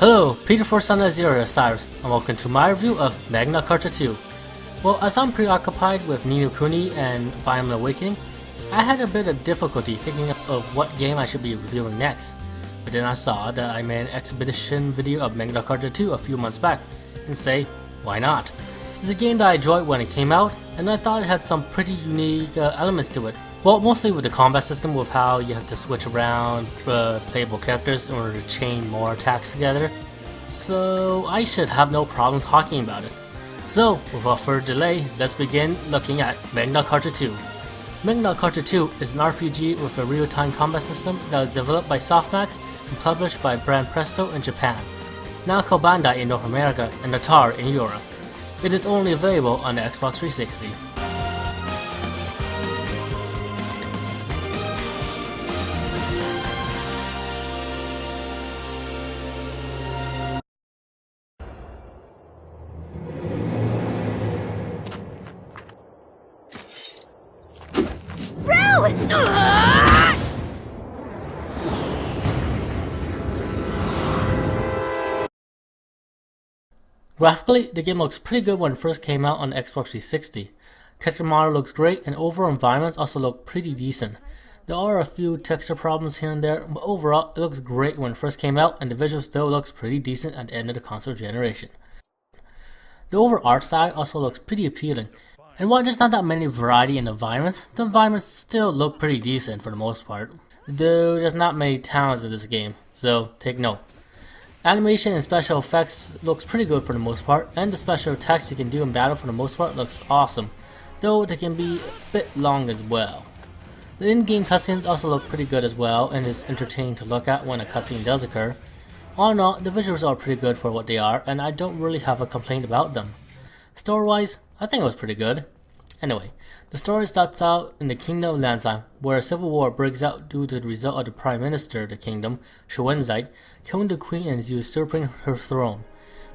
Hello, Peter for Zero Sirus, and welcome to my review of Magna Carta 2. Well, as I'm preoccupied with Kuni and Final Awakening, I had a bit of difficulty thinking of what game I should be reviewing next. But then I saw that I made an expedition video of Magna Carta 2 a few months back, and say, why not? It's a game that I enjoyed when it came out, and I thought it had some pretty unique elements to it. Well, mostly with the combat system, with how you have to switch around playable characters in order to chain more attacks together. So I should have no problem talking about it. So, without further delay, let's begin looking at Magna Carta 2. Magna Carta 2 is an RPG with a real-time combat system that was developed by Softmax and published by Banpresto-Japan, Namco Bandai in North America, and Atari in Europe. It is only available on the Xbox 360. Graphically, the game looks pretty good when it first came out on the Xbox 360. Character model looks great, and overall environments also look pretty decent. There are a few texture problems here and there, but overall it looks great when it first came out, and the visual still looks pretty decent at the end of the console generation. The overall art style also looks pretty appealing, and while there's not that many variety in environments, the environments still look pretty decent for the most part. Though there's not many towns in this game, so take note. Animation and special effects looks pretty good for the most part, and the special attacks you can do in battle for the most part looks awesome, though they can be a bit long as well. The in-game cutscenes also look pretty good as well, and is entertaining to look at when a cutscene does occur. All in all, the visuals are pretty good for what they are, and I don't really have a complaint about them. Story-wise, I think it was pretty good. Anyway, the story starts out in the Kingdom of Lansheim, where a civil war breaks out due to the result of the Prime Minister of the kingdom, Schwenzeit, killing the Queen and usurping her throne.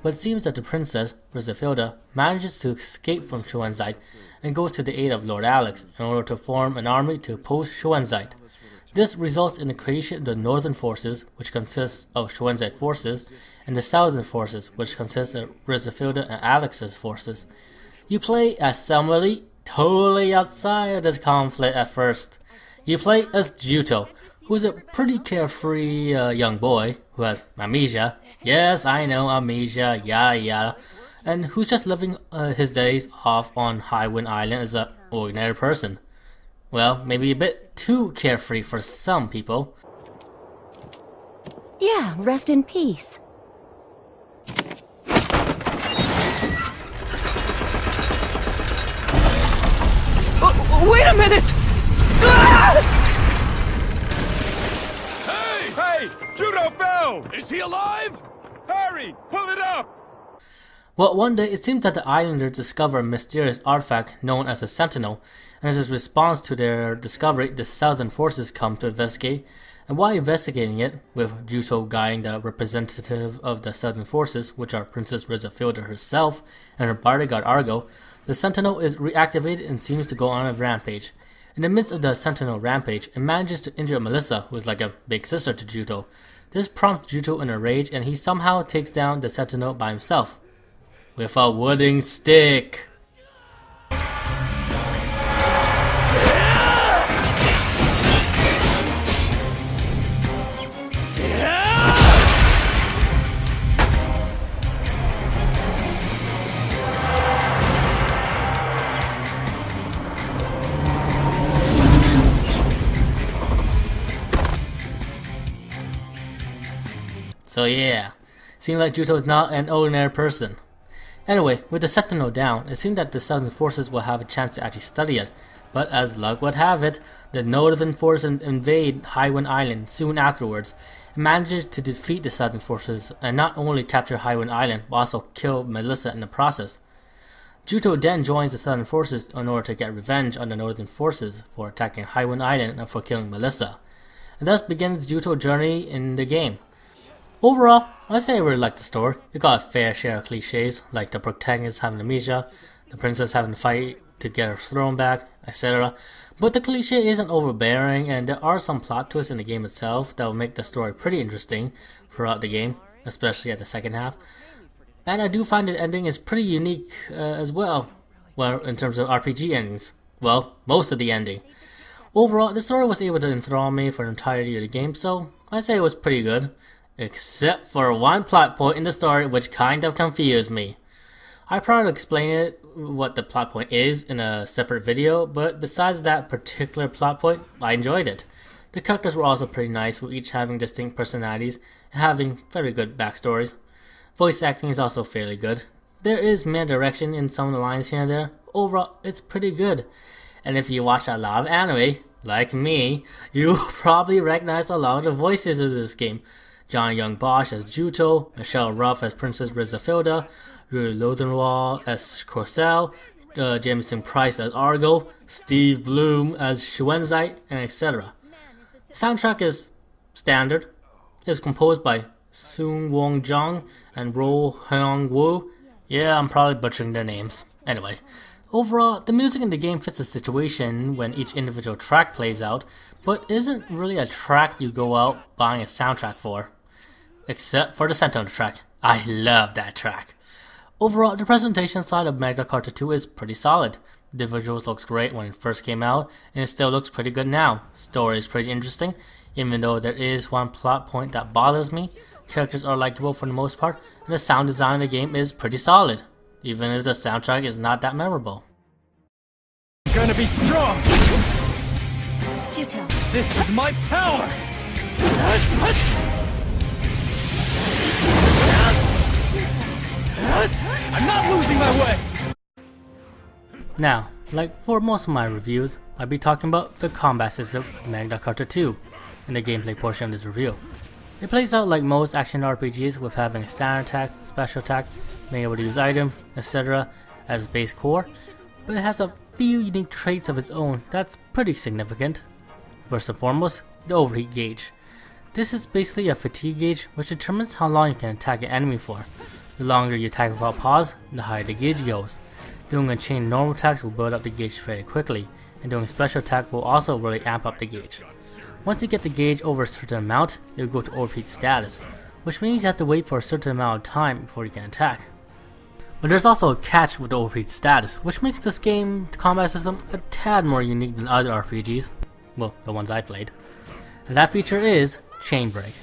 But it seems that the Princess, Rizafilda, manages to escape from Schwenzeit and goes to the aid of Lord Alex in order to form an army to oppose Schwenzeit. This results in the creation of the Northern Forces, which consists of Schwenzeit forces, and the Southern Forces, which consists of Rizafilda and Alex's forces. You play as somebody totally outside of this conflict at first. You play as Juto, who's a pretty carefree young boy who has amnesia. Yes, I know, amnesia, yada yada. And who's just living his days off on Highwind Island as an ordinary person. Well, maybe a bit too carefree for some people. Yeah, rest in peace. Wait a minute! Hey! Judo fell! Is he alive? Hurry! Pull it up! Well, one day it seems that the islanders discover a mysterious artifact known as a Sentinel, and as a response to their discovery, the Southern Forces come to investigate, and while investigating it, with Juto guiding the representative of the Southern Forces, which are Princess Rizafilda herself and her bodyguard Argo, the Sentinel is reactivated and seems to go on a rampage. In the midst of the Sentinel rampage, it manages to injure Melissa, who is like a big sister to Juto. This prompts Juto in a rage, and he somehow takes down the Sentinel by himself with a wooden stick. So yeah, seems like Juto is not an ordinary person. Anyway, with the Sentinel down, it seemed that the Southern Forces will have a chance to actually study it, but as luck would have it, the Northern Forces invade Highwind Island soon afterwards, and manages to defeat the Southern Forces and not only capture Highwind Island, but also kill Melissa in the process. Juto then joins the Southern Forces in order to get revenge on the Northern Forces for attacking Highwind Island and for killing Melissa, and thus begins Juto's journey in the game. Overall, I say I really liked the story. It got a fair share of cliches, like the protagonist having amnesia, the princess having to fight to get her throne back, etc. But the cliche isn't overbearing, and there are some plot twists in the game itself that will make the story pretty interesting throughout the game. especially at the second half. And I do find the ending is pretty unique as well, in terms of RPG endings. Well, most of the ending. Overall, the story was able to enthrall me for the entirety of the game, so I say it was pretty good. Except for one plot point in the story which kind of confused me. I probably explain what the plot point is in a separate video, but besides that particular plot point, I enjoyed it. The characters were also pretty nice, with each having distinct personalities and having very good backstories. Voice acting is also fairly good. There is misdirection in some of the lines here and there. Overall, it's pretty good. And if you watch a lot of anime, like me, you probably recognize a lot of the voices of this game. John Young Bosch as Juto, Michelle Ruff as Princess Rizafilda, Rue Lodenwall as Corcel, Jameson Price as Argo, Steve Bloom as Shuenzite, and etc. Soundtrack is standard. It's composed by Soon Wong Jung and Ro Hyung Woo. Yeah, I'm probably butchering their names. Anyway, overall, the music in the game fits the situation when each individual track plays out, but isn't really a track you go out buying a soundtrack for. Except for the Sentinel track. I love that track. Overall, the presentation side of Magna Carta 2 is pretty solid. The visuals looks great when it first came out, and it still looks pretty good now. Story is pretty interesting, even though there is one plot point that bothers me. Characters are likable for the most part, and the sound design of the game is pretty solid, even if the soundtrack is not that memorable. Gonna be strong! Juto. This is my power! I'm not losing my way! Now, like for most of my reviews, I'll be talking about the combat system of Magna Carta 2 in the gameplay portion of this review. It plays out like most action RPGs, with having a standard attack, special attack, being able to use items, etc. as its base core, but it has a few unique traits of its own that's pretty significant. First and foremost, the overheat gauge. This is basically a fatigue gauge which determines how long you can attack an enemy for. The longer you attack without pause, the higher the gauge goes. Doing a chain of normal attacks will build up the gauge very quickly, and doing a special attack will also really amp up the gauge. Once you get the gauge over a certain amount, it will go to overheat status, which means you have to wait for a certain amount of time before you can attack. But there's also a catch with the overheat status, which makes this game combat system a tad more unique than other RPGs, well, the ones I played. And that feature is Chain Break.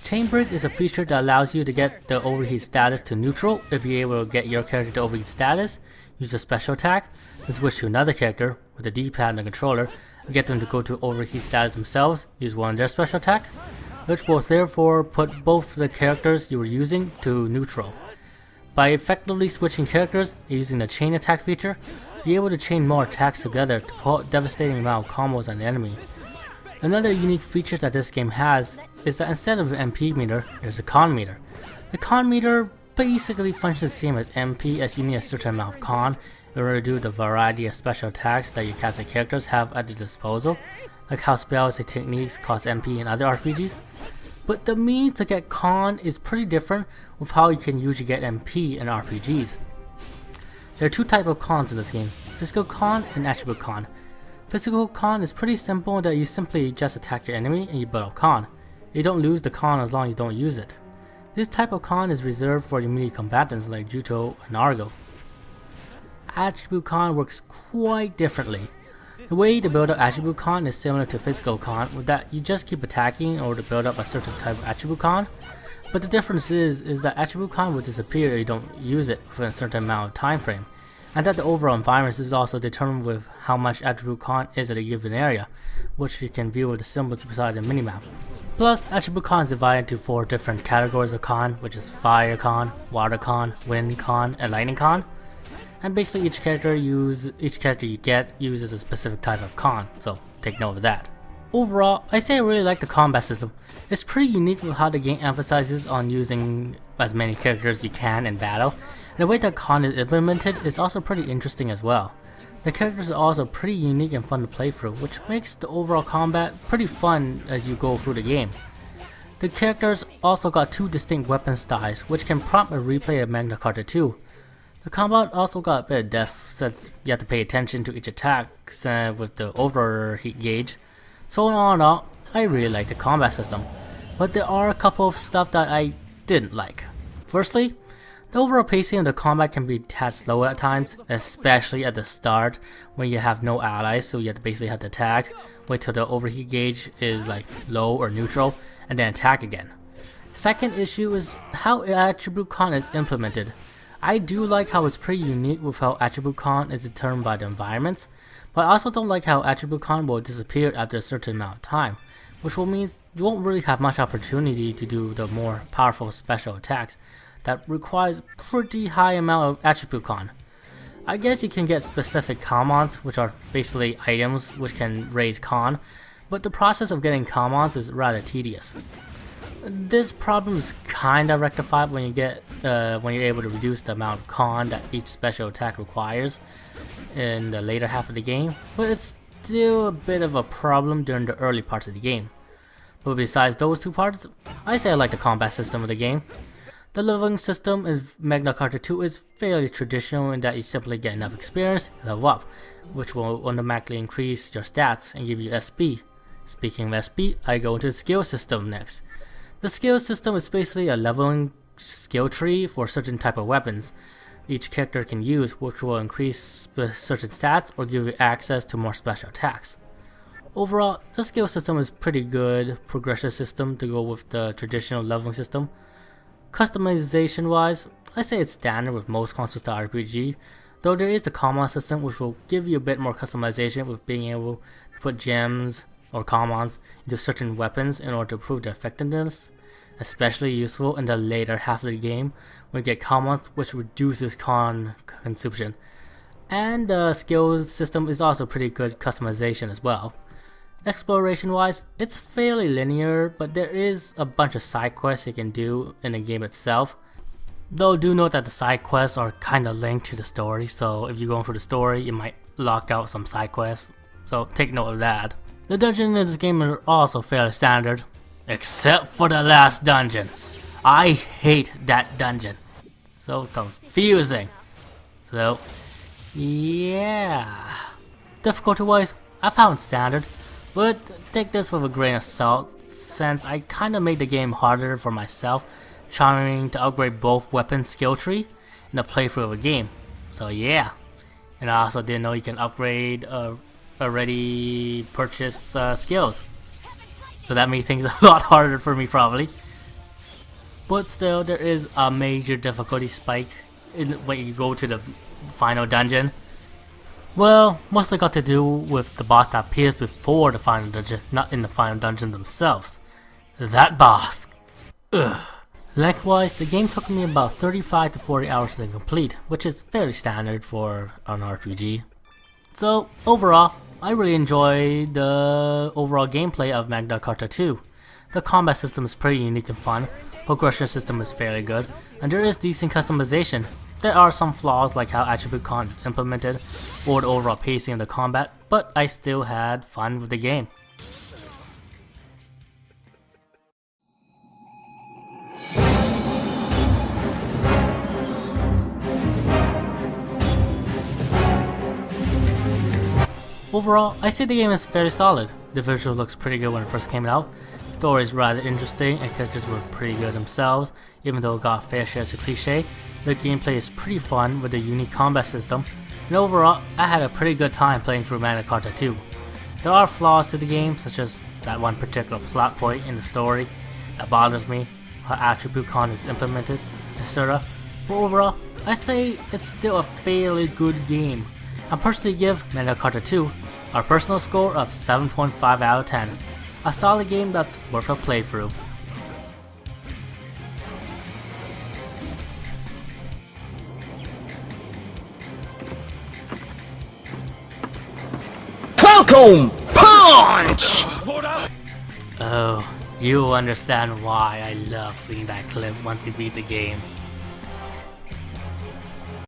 Chain Break is a feature that allows you to get the overheat status to neutral if you're able to get your character to overheat status, use a special attack, then switch to another character with a D-pad and a controller, and get them to go to overheat status themselves, use one of their special attack, which will therefore put both the characters you were using to neutral. By effectively switching characters and using the chain attack feature, you're able to chain more attacks together to pull out devastating amount of combos on the enemy. Another unique feature that this game has is that instead of an MP meter, there's a con meter. The con meter basically functions the same as MP, as you need a certain amount of con in order to do the variety of special attacks that your casted characters have at their disposal, like how spells and techniques cost MP in other RPGs. But the means to get con is pretty different with how you can usually get MP in RPGs. There are two types of cons in this game, physical con and attribute con. Physical con is pretty simple, that you simply just attack your enemy and you build up con. You don't lose the con as long as you don't use it. This type of con is reserved for your melee combatants like Juto and Argo. Attribute con works quite differently. The way to build up attribute con is similar to physical con, with that you just keep attacking in order to build up a certain type of attribute con. But the difference is that attribute con will disappear if you don't use it for a certain amount of time frame, and that the overall environment is also determined with how much attribute con is at a given area, which you can view with the symbols beside the minimap. Plus, attribute con is divided into 4 different categories of con, which is fire con, water con, wind con, and lightning con. And basically each character you get uses a specific type of con, so take note of that. Overall, I say I really like the combat system. It's pretty unique with how the game emphasizes on using as many characters as you can in battle, and the way that con is implemented is also pretty interesting as well. The characters are also pretty unique and fun to play through, which makes the overall combat pretty fun as you go through the game. The characters also got 2 distinct weapon styles, which can prompt a replay of Magna Carta 2. The combat also got a bit of depth, since you have to pay attention to each attack with the overheat gauge. So all in all, I really like the combat system. But there are a couple of stuff that I didn't like. Firstly, the overall pacing of the combat can be a tad slow at times, especially at the start when you have no allies, so you basically have to attack, wait till the overheat gauge is like low or neutral, and then attack again. Second issue is how attribute con is implemented. I do like how it's pretty unique with how attribute con is determined by the environments, but I also don't like how attribute con will disappear after a certain amount of time, which will mean you won't really have much opportunity to do the more powerful special attacks that requires pretty high amount of attribute con. I guess you can get specific commons, which are basically items which can raise con, but the process of getting commons is rather tedious. This problem is kinda rectified when you're able to reduce the amount of con that each special attack requires in the later half of the game, but it's still a bit of a problem during the early parts of the game. But besides those two parts, I say I like the combat system of the game. The leveling system in Magna Carta 2 is fairly traditional in that you simply get enough experience to level up, which will automatically increase your stats and give you SP. Speaking of SP, I go into the skill system next. The skill system is basically a leveling skill tree for certain type of weapons each character can use, which will increase certain stats or give you access to more special attacks. Overall, the skill system is pretty good progression system to go with the traditional leveling system. Customization wise, I say it's standard with most console-style RPG, though there is the common system which will give you a bit more customization with being able to put gems or commons into certain weapons in order to improve their effectiveness, especially useful in the later half of the game when you get commons which reduces con consumption. And the skill system is also pretty good customization as well. Exploration wise, it's fairly linear, but there is a bunch of side quests you can do in the game itself. Though do note that the side quests are kinda linked to the story, so if you're going for the story, you might lock out some side quests, so take note of that. The dungeons in this game are also fairly standard, except for the last dungeon. I hate that dungeon. So confusing. So, yeah. Difficulty wise, I found standard. But take this with a grain of salt, since I kinda made the game harder for myself, trying to upgrade both weapon skill tree in the playthrough of a game. So yeah. And I also didn't know you can upgrade already purchased skills. So that made things a lot harder for me probably. But still, there is a major difficulty spike when you go to the final dungeon. Well, mostly got to do with the boss that appears before the final dungeon, not in the final dungeon themselves. That boss. Ugh. Likewise, the game took me about 35 to 40 hours to complete, which is fairly standard for an RPG. So, overall, I really enjoyed the overall gameplay of Magna Carta 2. The combat system is pretty unique and fun, progression system is fairly good, and there is decent customization. There are some flaws like how attribute con is implemented, or the overall pacing of the combat, but I still had fun with the game. Overall, I say the game is fairly solid. The visual looks pretty good when it first came out. The story is rather interesting and characters were pretty good themselves, even though it got fair share as a cliche. The gameplay is pretty fun with a unique combat system, and overall, I had a pretty good time playing through Magna Carta 2. There are flaws to the game, such as that one particular plot point in the story that bothers me, how attribute con is implemented, etc. But overall, I say it's still a fairly good game. I personally give Magna Carta 2 a personal score of 7.5 out of 10. A solid game that's worth a playthrough. Falcon Punch! Oh, you'll understand why I love seeing that clip once you beat the game.